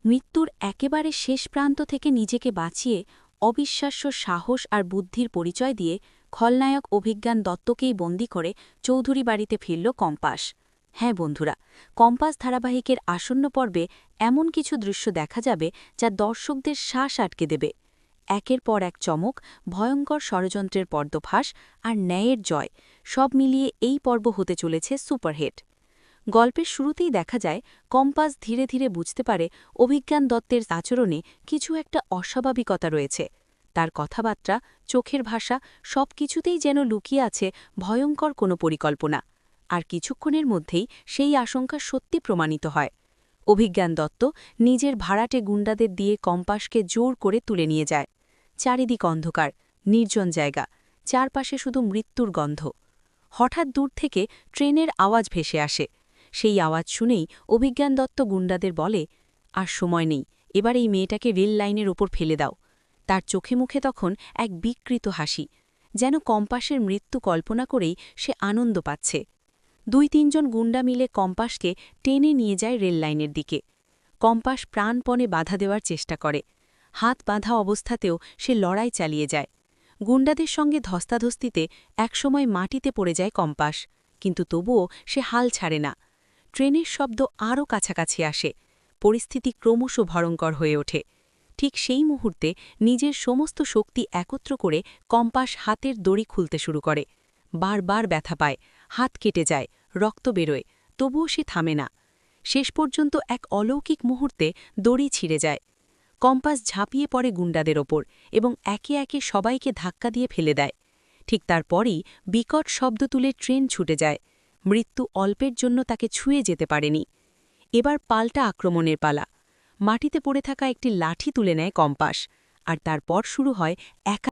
মৃত্যুর একেবারে শেষ প্রান্ত থেকে নিজেকে বাঁচিয়ে অবিশ্বাস্য সাহস আর বুদ্ধির পরিচয় দিয়ে খলনায়ক অভিজ্ঞান দত্তকেই বন্দী করে চৌধুরী বাড়িতে ফিরল কম্পাস। হ্যাঁ বন্ধুরা, কম্পাস ধারাবাহিকের আসন্ন পর্বে এমন কিছু দৃশ্য দেখা যাবে যা দর্শকদের শ্বাস আটকে দেবে। একের পর এক চমক, ভয়ঙ্কর ষড়যন্ত্রের পর্দফাঁস আর ন্যায়ের জয়, সব মিলিয়ে এই পর্ব হতে চলেছে সুপারহিট। গল্পের শুরুতেই দেখা যায় কম্পাস ধীরে ধীরে বুঝতে পারে অভিজ্ঞান দত্তের আচরণে কিছু একটা অস্বাভাবিকতা রয়েছে। তার কথাবার্তা, চোখের ভাষা সবকিছুতেই যেন লুকিয়ে আছে ভয়ঙ্কর কোনো পরিকল্পনা। আর কিছুক্ষণের মধ্যেই সেই আশঙ্কা সত্যি প্রমাণিত হয়। অভিজ্ঞান দত্ত নিজের ভাড়াটে গুন্ডাদের দিয়ে কম্পাসকে জোর করে তুলে নিয়ে যায়। চারিদিক অন্ধকার, নির্জন জায়গা, চারপাশে শুধু মৃত্যুর গন্ধ। হঠাৎ দূর থেকে ট্রেনের আওয়াজ ভেসে আসে। সেই আওয়াজ শুনেই অভিজ্ঞান দত্ত গুন্ডাদের বলে, আর সময় নেই, এবার এই মেয়েটাকে রেল লাইনের ওপর ফেলে দাও। তার চোখে মুখে তখন এক বিকৃত হাসি, যেন কম্পাসের মৃত্যু কল্পনা করেই সে আনন্দ পাচ্ছে। ২-৩ জন গুন্ডা মিলে কম্পাসকে টেনে নিয়ে যায় রেল লাইনের দিকে। কম্পাস প্রাণপণে বাধা দেওয়ার চেষ্টা করে। হাত বাঁধা অবস্থাতেও সে লড়াই চালিয়ে যায়। গুন্ডাদের সঙ্গে ধস্তাধস্তিতে একসময় মাটিতে পড়ে যায় কম্পাস, কিন্তু তবুও সে হাল ছাড়ে না। ট্রেনের শব্দ আরও কাছাকাছি আসে। পরিস্থিতি ক্রমশ ভয়ঙ্কর হয়ে ওঠে। ঠিক সেই মুহূর্তে নিজের সমস্ত শক্তি একত্র করে কম্পাস হাতের দড়ি খুলতে শুরু করে। বারবার ব্যথা পায়, হাত কেটে যায়, রক্ত বেরোয়, তবুও সে থামে না। শেষ পর্যন্ত এক অলৌকিক মুহূর্তে দড়ি ছিঁড়ে যায়। কম্পাস ঝাঁপিয়ে পড়ে গুন্ডাদের ওপর এবং একে একে সবাইকে ধাক্কা দিয়ে ফেলে দেয়। ঠিক তারপরেই বিকট শব্দ তুলে ট্রেন ছুটে যায়। মৃত্যু অল্পের জন্য তাকে ছুঁয়ে যেতে পারেনি। এবার পাল্টা আক্রমণের পালা। মাটিতে পড়ে থাকা একটি লাঠি তুলে নেয় কম্পাস, আর তারপর শুরু হয় একা